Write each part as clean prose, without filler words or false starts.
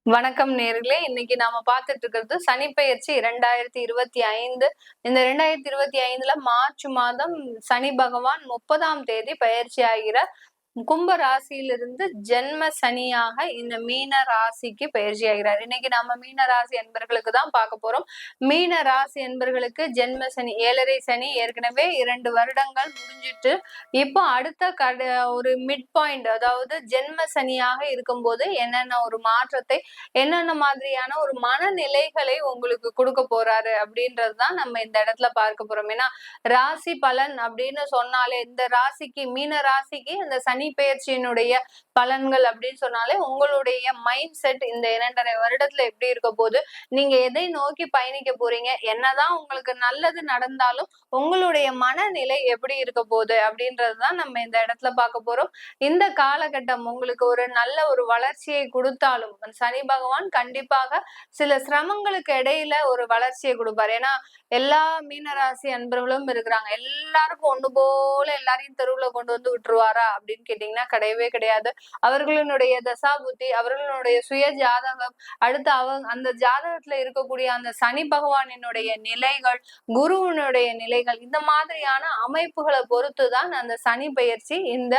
வணக்கம் நேர்களே. இன்னைக்கு நாம பார்த்துட்டு இருக்கிறது சனிப்பெயர்ச்சி 2025. இந்த 2025ல மார்ச் மாதம் சனி பகவான் 30ஆம் தேதி பயிற்சி ஆகிற கும்ப ராசியிலிருந்து ஜென்ம சனியாக இந்த மீன ராசிக்கு பயிற்சி ஆகிறார். இன்னைக்கு நம்ம மீன ராசி என்பர்களுக்கு தான் பார்க்க போறோம். மீன ராசி என்பர்களுக்கு ஜென்ம சனி 7.5 சனி ஏற்கனவே 2 வருடங்கள் முடிஞ்சிட்டு இப்போ அடுத்த ஒரு மிட் பாயிண்ட், அதாவது ஜென்ம சனியாக இருக்கும்போது என்னென்ன ஒரு மாற்றத்தை, என்னென்ன மாதிரியான ஒரு மனநிலைகளை உங்களுக்கு கொடுக்க போறாரு அப்படின்றதுதான் நம்ம இந்த இடத்துல பார்க்க போறோம். ஏன்னா ராசி பலன் அப்படின்னு சொன்னாலே இந்த ராசிக்கு, மீன ராசிக்கு இந்த சனி பெயர்ச்சியினுடைய பலன்கள் அப்படின்னு சொன்னாலே உங்களுடைய மைண்ட் செட் இந்த 2.5 வருடத்துல எப்படி இருக்க போகுது, நீங்க எதை நோக்கி பயணிக்க போறீங்க, என்னதான் உங்களுக்கு நல்லது நடந்தாலும் உங்களுடைய மனநிலை எப்படி இருக்க போகுது அப்படின்றதுதான் நம்ம இந்த இடத்துல பார்க்க போறோம். இந்த காலகட்டம் உங்களுக்கு ஒரு நல்ல ஒரு வளர்ச்சியை கொடுத்தாலும் சனி பகவான் கண்டிப்பாக சில சிரமங்களுக்கு இடையில ஒரு வளர்ச்சியை கொடுப்பாரு. ஏன்னா எல்லா மீனராசி அன்பர்களும் இருக்கிறாங்க. எல்லாருக்கும் ஒண்ணு போல எல்லாரையும் தெருவுல கொண்டு வந்து விட்டுருவாரா அப்படின்னு கேட்டீங்கன்னா கிடையவே கிடையாது. அவர்களுடைய தசா புத்தி, அவர்களுடைய சுய ஜாதகம், அடுத்து அந்த ஜாதகத்துல இருக்கக்கூடிய அந்த சனி பகவானினுடைய நிலைகள், குருவினுடைய நிலைகள், இந்த மாதிரியான அமைப்புகளை பொறுத்துதான் அந்த சனி பெயர்ச்சி இந்த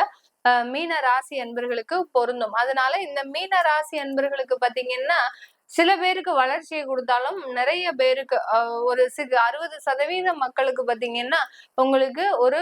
மீன ராசி அன்பர்களுக்கு பொருந்தும். அதனால இந்த மீன ராசி அன்பர்களுக்கு பாத்தீங்கன்னா சில பேருக்கு வளர்ச்சியை கொடுத்தாலும் நிறைய பேருக்கு ஒரு 60% மக்களுக்கு பாத்தீங்கன்னா உங்களுக்கு ஒரு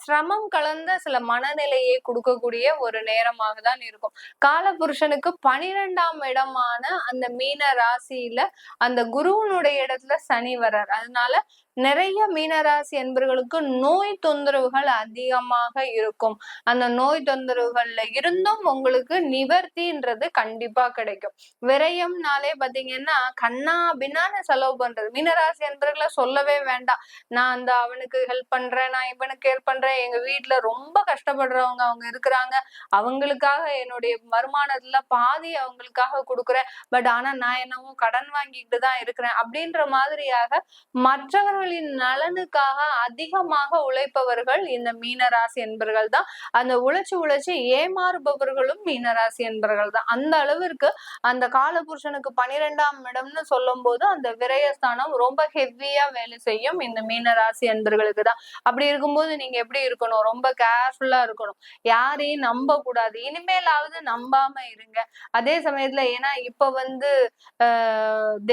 சிரமம் கலந்த சில மனநிலையை கொடுக்கக்கூடிய ஒரு நேரமாக தான் இருக்கும். காலபுருஷனுக்கு 12ஆம் இடமான அந்த மீன ராசியில அந்த குருவனுடைய இடத்துல சனி வர்றார். அதனால நிறைய மீனராசி என்பவர்களுக்கு நோய் தொந்தரவுகள் அதிகமாக இருக்கும். அந்த நோய் தொந்தரவுகள்ல இருந்தும் உங்களுக்கு நிவர்த்தின்றது கண்டிப்பா கிடைக்கும். விரயம்னாலே பாத்தீங்கன்னா கண்ணா பின்னான்னு செலவு பண்றது. மீனராசி என்பவர்களை சொல்லவே வேண்டாம். நான் அவனுக்கு ஹெல்ப் பண்றேன், நான் இவனுக்கு ஹெல்ப் பண்றேன், எங்க வீட்டுல ரொம்ப கஷ்டப்படுறவங்க அவங்க இருக்கிறாங்க, அவங்களுக்காக என்னுடைய வருமானத்துல பாதி அவங்களுக்காக கொடுக்குறேன், பட் ஆனா நான் என்னவோ கடன் வாங்கிட்டு தான் இருக்கிறேன் அப்படின்ற மாதிரியாக மற்றவர்களின் நலனுக்காக அதிகமாக உழைப்பவர்கள் இந்த மீனராசி என்பவர்கள் தான். அந்த உழைச்சு ஏமாறுபவர்களும் மீனராசி என்பவர்கள் தான். அந்த அளவிற்கு அந்த காலபுருஷனுக்கு 12ஆம் இடம்னு சொல்லும் போது அந்த விரயஸ்தானம் ரொம்ப ஹெவியா வேலை செய்யும் இந்த மீனராசி என்பவர்களுக்கு தான். அப்படி இருக்கும்போது நீங்க எப்படி இருக்கணும்? ரொம்ப கேர்ஃபுல்லா இருக்கணும். யாரையும் நம்ப கூடாது. இனிமேலாவது நம்பாம இருங்க. அதே சமயத்துல ஏன்னா இப்ப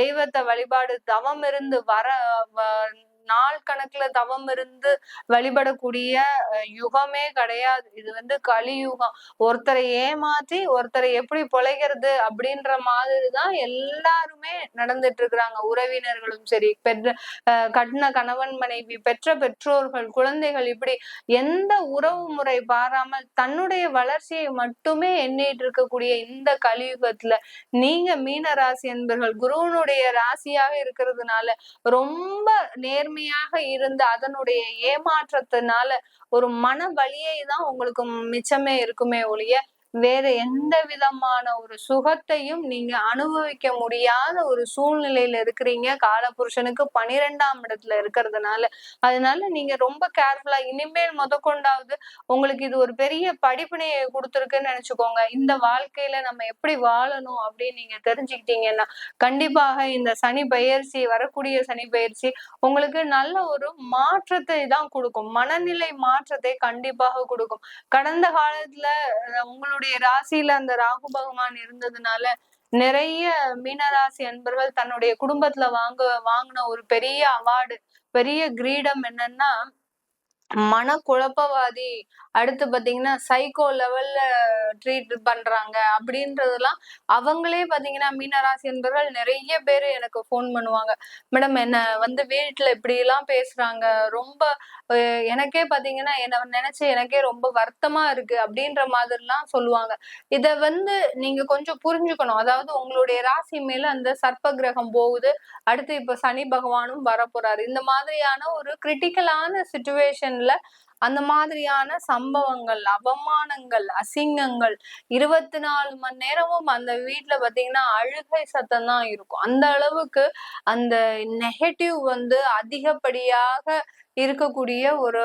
தெய்வத்தை வழிபாடு தவம் இருந்து நாள் கணக்குல தவம் இருந்து வழிபடக்கூடிய யுகமே கிடையாது. இது கலியுகம். ஒருத்தரை ஏமாத்தி ஒருத்தரை எப்படி பொழைக்கிறது அப்படின்ற மாதிரிதான் எல்லாருமே நடந்துட்டு இருக்கிறாங்க. உறவினர்களும் சரி, கட்டின கணவன் மனைவி, பெற்ற பெற்றோர்கள், குழந்தைகள், இப்படி எந்த உறவு முறை பாராமல் தன்னுடைய வளர்ச்சியை மட்டுமே எண்ணிட்டு இருக்கக்கூடிய இந்த கலியுகத்துல நீங்க மீன ராசி என்பர்கள் குருவனுடைய ராசியாக இருக்கிறதுனால ரொம்ப நேர்மையாக இருந்து அதனுடைய ஏமாற்றத்தினால ஒரு மன வலியை தான் உங்களுக்கு மிச்சமே இருக்குமே ஒழிய வேற எந்த விதமான ஒரு சுகத்தையும் நீங்க அனுபவிக்க முடியாத ஒரு சூழ்நிலையில இருக்கிறீங்க. காலபுருஷனுக்கு 12ஆம் இடத்துல இருக்கிறதுனால அதனால நீங்க ரொம்ப கேர்ஃபுல்லா இனிமேல் முதற்கொண்டாவது உங்களுக்கு இது ஒரு பெரிய படிப்பினையை கொடுத்துருக்குன்னு நினைச்சுக்கோங்க. இந்த வாழ்க்கையில நம்ம எப்படி வாழணும் அப்படின்னு நீங்க தெரிஞ்சுக்கிட்டீங்கன்னா கண்டிப்பாக இந்த சனி பயிற்சி, வரக்கூடிய சனி பயிற்சி உங்களுக்கு நல்ல ஒரு மாற்றத்தை தான் கொடுக்கும். மனநிலை மாற்றத்தை கண்டிப்பாக கொடுக்கும். கடந்த காலத்துல உங்களுடைய ராசியில அந்த ராகு பகவான் இருந்ததுனால நிறைய மீனராசி அன்பர்கள் தன்னுடைய குடும்பத்துல வாங்கின ஒரு பெரிய அவார்டு, பெரிய கிரீடம் என்னன்னா மனக்குழப்பவாதி, அடுத்து பாத்தீங்கன்னா சைக்கோ லெவல்ல ட்ரீட் பண்றாங்க அப்படின்றதெல்லாம் அவங்களே பாத்தீங்கன்னா மீனராசி என்பவர்கள் நிறைய பேரு எனக்கு போன் பண்ணுவாங்க. மேடம் என்ன வீட்டுல இப்படி எல்லாம் பேசுறாங்க, ரொம்ப எனக்கே பாத்தீங்கன்னா என்ன நினைச்சு எனக்கே ரொம்ப வருத்தமா இருக்கு அப்படின்ற மாதிரிலாம் சொல்லுவாங்க. இத நீங்க கொஞ்சம் புரிஞ்சுக்கணும். அதாவது உங்களுடைய ராசி மேல அந்த சர்ப்ப கிரகம் போகுது, அடுத்து இப்ப சனி பகவானும் வரப்போறாரு. இந்த மாதிரியான ஒரு கிரிட்டிக்கலான சிச்சுவேஷன்ல அந்த மாதிரியான சம்பவங்கள், அவமானங்கள், அசிங்கங்கள் 24 மணி நேரமும் அந்த வீட்டுல பாத்தீங்கன்னா அழுகை சத்தம் தான் இருக்கும். அந்த அளவுக்கு அந்த நெகட்டிவ் அதிகப்படியாக இருக்கக்கூடிய ஒரு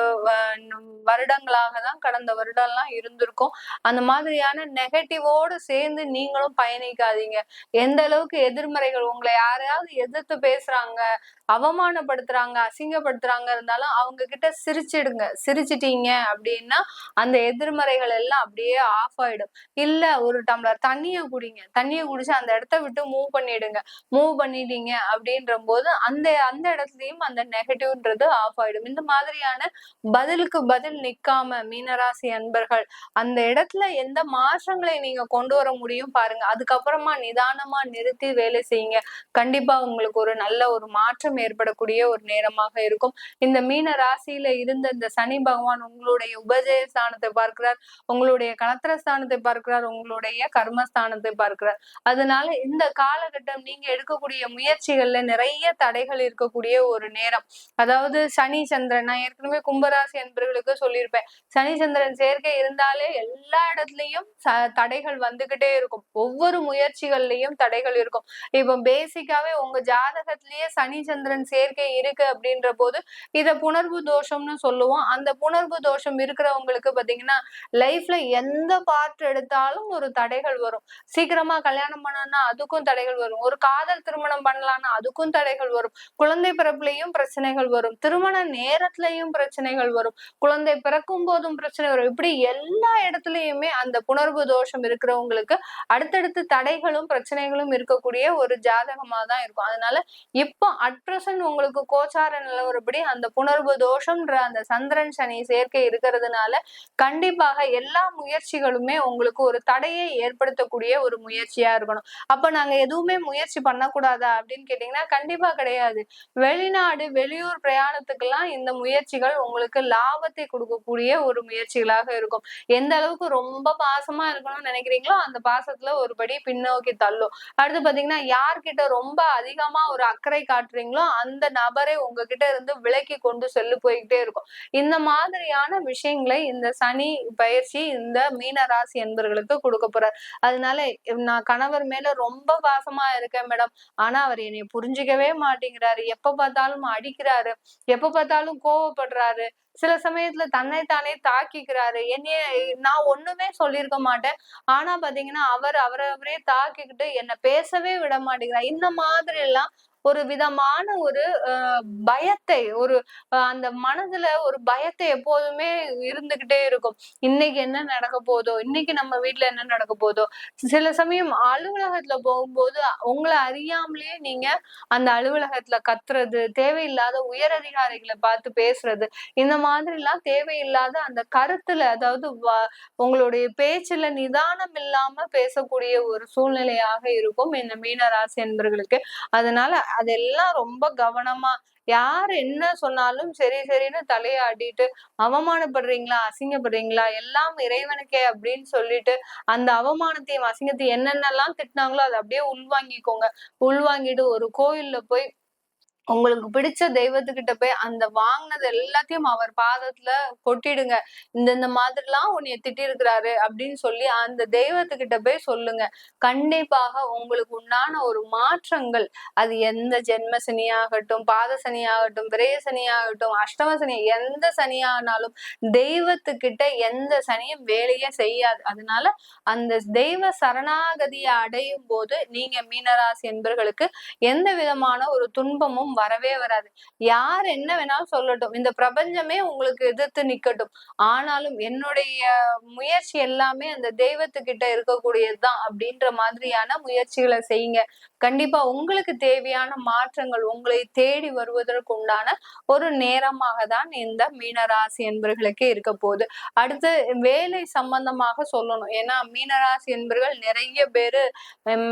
வருடங்களாக தான் கடந்த வருடம்லாம் இருந்திருக்கும். அந்த மாதிரியான நெகட்டிவோடு சேர்ந்து நீங்களும் பயணிக்காதீங்க. எந்த அளவுக்கு எதிர்மறைகள் உங்களை யாரையாவது எதிர்த்து பேசுறாங்க, அவமானப்படுத்துறாங்க, அசிங்கப்படுத்துறாங்க இருந்தாலும் அவங்க கிட்ட சிரிச்சிடுங்க. சிரிச்சிட்டீங்க அப்படின்னா அந்த எதிர்மறைகள் எல்லாம் அப்படியே ஆஃப் ஆயிடும். இல்ல ஒரு டம்ளர் தண்ணிய குடிங்க. தண்ணிய குடிச்சு அந்த இடத்த விட்டு மூவ் பண்ணிடுங்க. மூவ் பண்ணிட்டீங்க அப்படின்ற போது அந்த அந்த இடத்துலயும் அந்த நெகட்டிவ்ன்றது ஆஃப் ஆயிடும். இந்த மாதிரியான பதிலுக்கு பதில் நிக்காம மீனராசி அன்பர்கள் அந்த இடத்துல எந்த மாற்றங்களை நீங்க கொண்டு வர முடியும் பாருங்க. அதுக்கப்புறமா நிதானமா நிறுத்தி வேலை செய்யுங்க. கண்டிப்பா உங்களுக்கு ஒரு நல்ல ஒரு மாற்றம் ஏற்படக்கூடிய ஒரு நேரமாக இருக்கும். இந்த மீன ராசியில இருந்த இந்த சனி பகவான் உங்களுடைய உபஜய ஸ்தானத்தை பார்க்கிறார், உங்களுடைய கலத்திரஸ்தானத்தை பார்க்கிறார், உங்களுடைய கர்மஸ்தானத்தை பார்க்கிறார். அதனால இந்த காலகட்டம் நீங்க எடுக்கக்கூடிய முயற்சிகள்ல நிறைய தடைகள் இருக்கக்கூடிய ஒரு நேரம். அதாவது சனி சந்திரன், நான் ஏற்கனவே கும்பராசி என்பவர்களுக்கு சொல்லியிருப்பேன், சனி சந்திரன் சேர்க்கை இருந்தாலே எல்லா இடத்துலயும் தடைகள் வந்துகிட்டே இருக்கும். ஒவ்வொரு முயற்சிகள்லயும் தடைகள் இருக்கும். இப்ப பேசிக்காவே உங்க ஜாதகத்திலேயே சனி சந்திரன் சேர்க்கை இருக்கு அப்படின்ற போது இத புணர்வு தோஷம்னு சொல்லுவோம். அந்த புணர்வு தோஷம் இருக்கிறவங்களுக்கு பாத்தீங்கன்னா லைஃப்ல எந்த பார்ட் எடுத்தாலும் ஒரு தடைகள் வரும். சீக்கிரமா கல்யாணம் பண்ணணும்னா அதுக்கும் தடைகள் வரும். ஒரு காதல் திருமணம் பண்ணலாம்னா அதுக்கும் தடைகள் வரும். குழந்தை பிறப்புலையும் பிரச்சனைகள் வரும். திருமண நேரத்திலையும் பிரச்சனைகள் வரும். குழந்தை பிறக்கும் போதும் பிரச்சனை வரும். இப்படி எல்லா இடத்துலயுமே அந்த புணர்வு தோஷம் இருக்கிறவங்களுக்கு அடுத்தடுத்து தடைகளும் பிரச்சனைகளும் இருக்கக்கூடிய ஒரு ஜாதகமா தான் இருக்கும். அதனால இப்போ அட் பிரசன்ட் உங்களுக்கு கோச்சார நிலவரப்படி அந்த புணர்வு தோஷம்ன்ற அந்த சந்திரன் சனி சேர்க்கை இருக்கிறதுனால கண்டிப்பாக எல்லா முயற்சிகளுமே உங்களுக்கு ஒரு தடையை ஏற்படுத்தக்கூடிய ஒரு முயற்சியா இருக்கணும். அப்ப நாங்க எதுவுமே முயற்சி பண்ணக்கூடாதா அப்படின்னு கேட்டீங்கன்னா கண்டிப்பா கிடையாது. வெளிநாடு வெளியூர் பிரயாணத்துக்கெல்லாம் இந்த முயற்சிகள் உங்களுக்கு லாபத்தை கொடுக்கக்கூடிய ஒரு முயற்சிகளாக இருக்கும். எந்த அளவுக்கு ரொம்ப பாசமா இருக்கணும்னு நினைக்கிறீங்களோ அந்த பாசத்துல ஒரு படி பின்னோக்கி தள்ளும். அடுத்து பாத்தீங்கன்னா யார்கிட்ட ரொம்ப அதிகமா ஒரு அக்கறை காட்டுறீங்களோ அந்த நபரை உங்ககிட்ட இருந்து விலக்கி கொண்டு செல்லு போய்கிட்டே இருக்கும். இந்த மாதிரியான விஷயங்களை இந்த சனி பயிற்சி இந்த மீன ராசி என்பவர்களுக்கு கொடுக்க போறார். அதனால நான் கணவர் மேல ரொம்ப பாசமா இருக்கேன் மேடம், ஆனா அவர் என்னை புரிஞ்சுக்கவே மாட்டேங்கிறாரு, எப்ப பார்த்தாலும் அடிக்கிறாரு, எப்ப பார்த்தாலும் கோவப்படுறாரு, சில சமயத்துல தன்னைத்தானே தாக்கிக்கிறாரு, என்னைய நான் ஒண்ணுமே சொல்லியிருக்க மாட்டேன், ஆனா பாத்தீங்கன்னா அவரே தாக்கிக்கிட்டு என்ன பேசவே விட மாட்டேங்கிறார். இந்த மாதிரி எல்லாம் ஒரு விதமான ஒரு பயத்தை அந்த மனதுல ஒரு பயத்தை எப்போதுமே இருந்துகிட்டே இருக்கும். இன்னைக்கு என்ன நடக்க போதோ, இன்னைக்கு நம்ம வீட்டுல என்ன நடக்க போதோ. சில சமயம் அலுவலகத்துல போகும்போது உங்களை அறியாமலேயே நீங்க அந்த அலுவலகத்துல கத்துறது, தேவையில்லாத உயர் அதிகாரிகளை பார்த்து பேசுறது, இந்த மாதிரி எல்லாம் தேவையில்லாத அந்த கருத்துல, அதாவது உங்களுடைய பேச்சுல நிதானம் இல்லாம பேசக்கூடிய ஒரு சூழ்நிலையாக இருக்கும் இந்த மீனராசி என்பவர்களுக்கு. அதனால அதெல்லாம் ரொம்ப கவனமா, யார் என்ன சொன்னாலும் சரி சரின்னு தலையாடிட்டு, அவமானப்படுறீங்களா, அசிங்கப்படுறீங்களா, எல்லாம் இறைவனுக்கே அப்படின்னு சொல்லிட்டு அந்த அவமானத்தையும் அசிங்கத்தையும் என்னென்னலாம் திட்டினாங்களோ அதை அப்படியே உள்வாங்கிக்கோங்க. உள்வாங்கிட்டு ஒரு கோயில்ல போய் உங்களுக்கு பிடிச்ச தெய்வத்துக்கிட்ட போய் அந்த வாங்கினது எல்லாத்தையும் அவர் பாதத்துல கொட்டிடுங்க. இந்த மாதிரிலாம் உன்னைய திட்டிருக்கிறாரு அப்படின்னு சொல்லி அந்த தெய்வத்துக்கிட்ட போய் சொல்லுங்க. கண்டிப்பாக உங்களுக்கு உண்டான ஒரு மாற்றங்கள், அது எந்த ஜென்ம சனியாகட்டும், பாத சனியாகட்டும், விரய சனியாகட்டும், அஷ்டம சனி, எந்த சனியானாலும் தெய்வத்துக்கிட்ட எந்த சனியும் வேலையே செய்யாது. அதனால அந்த தெய்வ சரணாகதியை அடையும் போது நீங்க மீனராசி என்பவர்களுக்கு எந்த விதமான ஒரு துன்பமும் வரவே வராது. யார் என்ன வேணாலும் சொல்லட்டும், இந்த பிரபஞ்சமே உங்களுக்கு எதிர்த்து நிக்கட்டும், ஆனாலும் என்னுடைய முயற்சி எல்லாமே அந்த தெய்வத்துக்கிட்ட இருக்கக்கூடியதுதான் அப்படின்ற மாதிரியான முயற்சிகளை செய்யுங்க. கண்டிப்பா உங்களுக்கு தேவையான மாற்றங்கள் உங்களை தேடி வருவதற்கு உண்டான ஒரு நேரமாக தான் இந்த மீனராசி என்பவர்களுக்கு இருக்க போகுது. அடுத்து வேலை சம்பந்தமாக சொல்லணும். ஏன்னா மீனராசி என்பவர்கள் நிறைய பேரு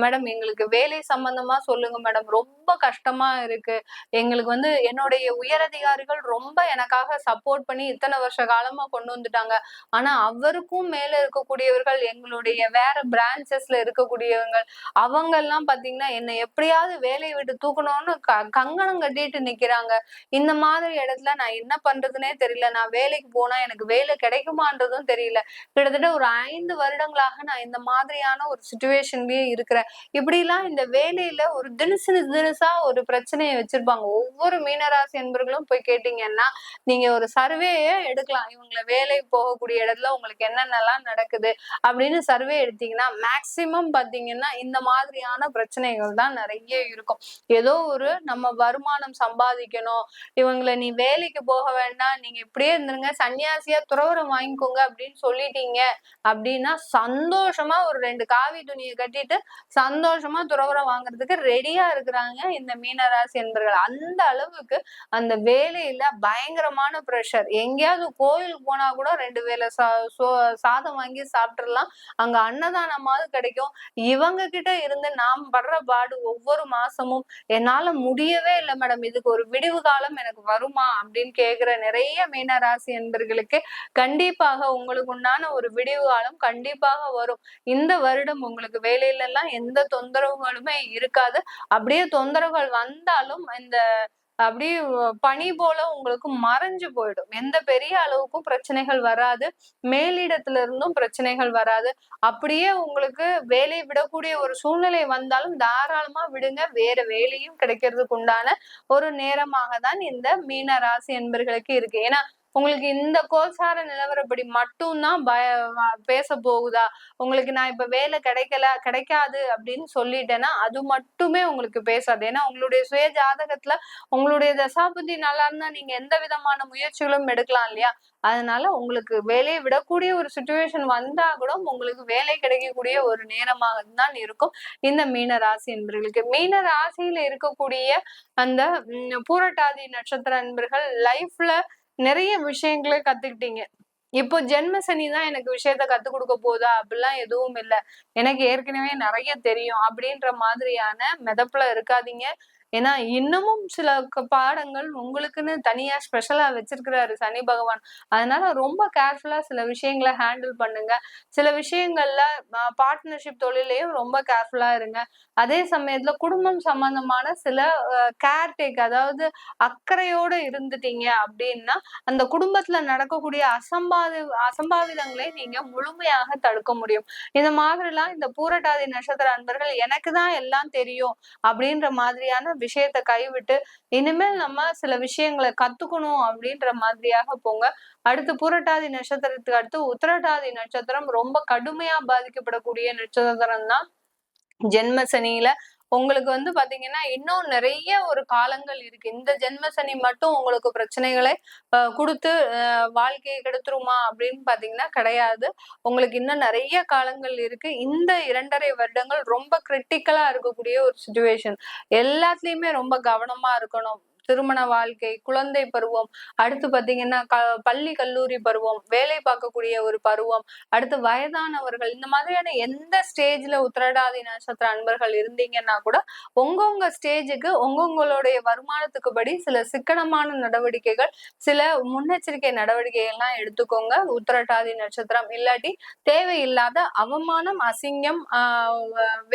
மேடம் எங்களுக்கு வேலை சம்பந்தமா சொல்லுங்க மேடம், ரொம்ப கஷ்டமா இருக்கு, எங்களுக்கு என்னுடைய உயரதிகாரிகள் ரொம்ப எனக்காக சப்போர்ட் பண்ணி இத்தனை வருஷ காலமா கொண்டு வந்துட்டாங்க, ஆனா அவருக்கும் மேல இருக்கக்கூடியவர்கள், எங்களுடைய வேற பிரான்ச்சஸ்ல இருக்கக்கூடியவங்க, அவங்க எல்லாம் பாத்தீங்கன்னா என்னை எப்படியாவது வேலையை விட்டு தூக்கணும்னு கங்கணம் கட்டிட்டு நிக்கிறாங்க. இந்த மாதிரி இடத்துல நான் என்ன பண்றதுன்னே தெரியல, நான் வேலைக்கு போனா எனக்கு வேலை கிடைக்குமான்றதும் தெரியல. கிட்டத்தட்ட ஒரு 5 வருடங்களாக நான் இந்த மாதிரியான ஒரு சிச்சுவேஷன்லயே இருக்கிறேன். இப்படி எல்லாம் இந்த வேலையில ஒரு தினசா ஒரு பிரச்சனையை வச்சு வச்சிருப்பாங்க. ஒவ்வொரு மீனராசி என்பர்களும் போய் கேட்டீங்கன்னா நீங்க ஒரு சர்வேயே எடுக்கலாம். இவங்களை வேலைக்கு போகக்கூடிய இடத்துல உங்களுக்கு என்னென்னலாம் நடக்குது அப்படின்னு சர்வே எடுத்தீங்கன்னா மேக்சிமம் பாத்தீங்கன்னா இந்த மாதிரியான பிரச்சனைகள் தான் நிறைய இருக்கும். ஏதோ ஒரு நம்ம வருமானம் சம்பாதிக்கணும், இவங்களை நீ வேலைக்கு போக வேண்டாம், நீங்க இப்படியே இருந்துருங்க, சன்னியாசியா துறவரம் வாங்கிக்கோங்க அப்படின்னு சொல்லிட்டீங்க அப்படின்னா சந்தோஷமா ஒரு 2 காவி துணியை கட்டிட்டு சந்தோஷமா துறவரம் வாங்குறதுக்கு ரெடியா இருக்கிறாங்க இந்த மீனராசி என்பர்கள். அந்த அளவுக்கு அந்த வேலையில பயங்கரமான ப்ரெஷர். எங்கேயாவது கோயிலுக்கு போனா கூட 2 வேளை சாதம் வாங்கி சாப்பிட்டுறலாம், அங்க அன்னதானமாவது கிடைக்கும். இவங்க கிட்ட இருந்து நாம் படுற பாடு ஒவ்வொரு மாசமும் என்னால முடியவே இல்லை மேடம், இதுக்கு ஒரு விடிவு காலம் எனக்கு வருமா அப்படின்னு கேக்குற நிறைய மீனராசி என்பர்களுக்கு கண்டிப்பாக உங்களுக்கு உண்டான ஒரு விடிவு காலம் கண்டிப்பாக வரும். இந்த வருடம் உங்களுக்கு வேலையில எல்லாம் எந்த தொந்தரவுகளுமே இருக்காது. அப்படியே தொந்தரவுகள் வந்தாலும் இந்த அப்படியே பனி போல உங்களுக்கு மறைஞ்சு போயிடும். எந்த பெரிய அளவுக்கும் பிரச்சனைகள் வராது, மேலிடத்துல இருந்தும் பிரச்சனைகள் வராது. அப்படியே உங்களுக்கு வேலையை விடக்கூடிய ஒரு சூழ்நிலை வந்தாலும் தாராளமா விடுங்க, வேற வேலையும் கிடைக்கிறதுக்கு உண்டான ஒரு நேரமாக தான் இந்த மீன ராசி என்பர்களுக்கு இருக்கு. ஏன்னா உங்களுக்கு இந்த கோச்சார நிலவரப்படி மட்டும்தான் பேச போகுதா, உங்களுக்கு நான் இப்ப வேலை கிடைக்காது அப்படின்னு சொல்லிட்டேன்னா அது மட்டுமே உங்களுக்கு பேசாது. ஏன்னா உங்களுடைய சுய ஜாதகத்துல உங்களுடைய தசாபுத்தி நல்லா இருந்தா நீங்க எந்த விதமான முயற்சிகளும் எடுக்கலாம் இல்லையா. அதனால உங்களுக்கு வேலையை விடக்கூடிய ஒரு சுச்சுவேஷன் வந்தா கூட உங்களுக்கு வேலை கிடைக்கக்கூடிய ஒரு நேரமாக தான் இருக்கும் இந்த மீன ராசி என்பர்களுக்கு. மீன ராசியில இருக்கக்கூடிய அந்த பூரட்டாதி நட்சத்திர அன்பர்கள் லைஃப்ல நிறைய விஷயங்களை கத்துக்கிட்டீங்க. இப்போ ஜென்ம சனிதான் எனக்கு விஷயத்த கத்து கொடுக்க போதா அப்படிலாம் எதுவும் இல்லை, எனக்கு ஏற்கனவே நிறைய தெரியும் அப்படின்ற மாதிரியான மெதப்புல இருக்காதீங்க. ஏன்னா இன்னமும் சில பாடங்கள் உங்களுக்குன்னு தனியா ஸ்பெஷலா வச்சிருக்கிறாரு சனி பகவான். அதனால ரொம்ப கேர்ஃபுல்லா சில விஷயங்களை ஹேண்டில் பண்ணுங்க. சில விஷயங்கள்ல பார்ட்னர்ஷிப் தொழிலையும் ரொம்ப கேர்ஃபுல்லா இருங்க. அதே சமயத்துல குடும்பம் சம்பந்தமான சில கேர்டேக், அதாவது அக்கறையோட இருந்துட்டீங்க அப்படின்னா அந்த குடும்பத்துல நடக்கக்கூடிய அசம்பாவிதங்களை நீங்க முழுமையாக தடுக்க முடியும். இந்த மாதிரிலாம் இந்த பூரட்டாதி நட்சத்திர அன்பர்கள் எனக்கு தான் எல்லாம் தெரியும் அப்படின்ற மாதிரியான விஷயத்த கைவிட்டு இனிமேல் நம்ம சில விஷயங்களை கத்துக்கணும் அப்படின்ற மாதிரியாக போங்க. அடுத்து பூரட்டாதி நட்சத்திரத்துக்கு அடுத்து உத்திரட்டாதி நட்சத்திரம் ரொம்ப கடுமையா பாதிக்கப்படக்கூடிய நட்சத்திரம் தான். ஜென்ம சனியில உங்களுக்கு பாத்தீங்கன்னா இன்னும் நிறைய ஒரு காலங்கள் இருக்கு. இந்த ஜென்ம சனி மட்டும் உங்களுக்கு பிரச்சனைகளை கொடுத்து வாழ்க்கையை கெடுத்துருமா அப்படின்னு பாத்தீங்கன்னா கிடையாது. உங்களுக்கு இன்னும் நிறைய காலங்கள் இருக்கு. இந்த 2.5 வருடங்கள் ரொம்ப கிரிட்டிக்கலா இருக்கக்கூடிய ஒரு சுச்சுவேஷன். எல்லாத்துலயுமே ரொம்ப கவனமா இருக்கணும். திருமண வாழ்க்கை, குழந்தை பருவம், அடுத்து பாத்தீங்கன்னா பள்ளி கல்லூரி பருவம், வேலை பார்க்கக்கூடிய ஒரு பருவம், அடுத்து வயதானவர்கள், இந்த மாதிரியான எந்த ஸ்டேஜ்ல உத்திரட்டாதி நட்சத்திர அன்பர்கள் இருந்தீங்கன்னா கூட உங்க ஸ்டேஜுக்கு உங்களுடைய வருமானத்துக்கு படி சில சிக்கனமான நடவடிக்கைகள், சில முன்னெச்சரிக்கை நடவடிக்கைகள்லாம் எடுத்துக்கோங்க உத்திரட்டாதி நட்சத்திரம். இல்லாட்டி தேவையில்லாத அவமானம், அசிங்கம்,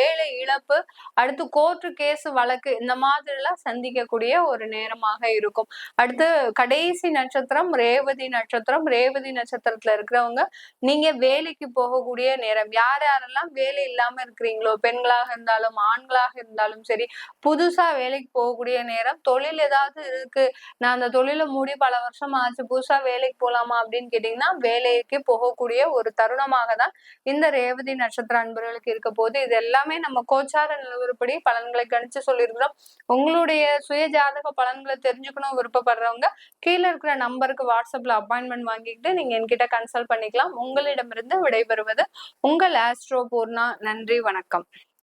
வேலை இழப்பு, அடுத்து கோர்ட்டு கேஸ் வழக்கு இந்த மாதிரி எல்லாம் சந்திக்கக்கூடிய ஒரு நேரமாக இருக்கும். அடுத்து கடைசி நட்சத்திரம் ரேவதி நட்சத்திரம். ரேவதி நட்சத்திரத்துல இருக்கிறவங்க நீங்க வேலைக்கு போகக்கூடிய நேரம். யாரெல்லாம் வேலை இல்லாம இருக்கிறீங்களோ, பெண்களாக இருந்தாலும் ஆண்களாக இருந்தாலும் சரி, புதுசா வேலைக்கு போகக்கூடிய நேரம். தொழில் ஏதாவது இருக்கு, நான் அந்த தொழிலை மூடி பல வருஷம் ஆச்சு, புதுசா வேலைக்கு போலாமா அப்படின்னு கேட்டீங்கன்னா வேலைக்கு போகக்கூடிய ஒரு தருணமாக தான் இந்த ரேவதி நட்சத்திர அன்பர்களுக்கு இருக்க போது. இது எல்லாமே நம்ம கோச்சார நிலவரப்படி பலன்களை கணிச்சு சொல்லியிருக்கிறோம். உங்களுடைய சுய ஜாதக பலன்களை தெரிஞ்சுக்கணும் விருப்பப்படுறவங்க கீழே இருக்கிற நம்பருக்கு வாட்ஸ்அப்ல அப்பாயின்மெண்ட் வாங்கிக்கிட்டு நீங்க என்கிட்ட கன்சல்ட் பண்ணிக்கலாம். உங்களிடமிருந்து விடைபெறுவது உங்கள் ஆஸ்ட்ரோ பூர்ணா. நன்றி, வணக்கம்.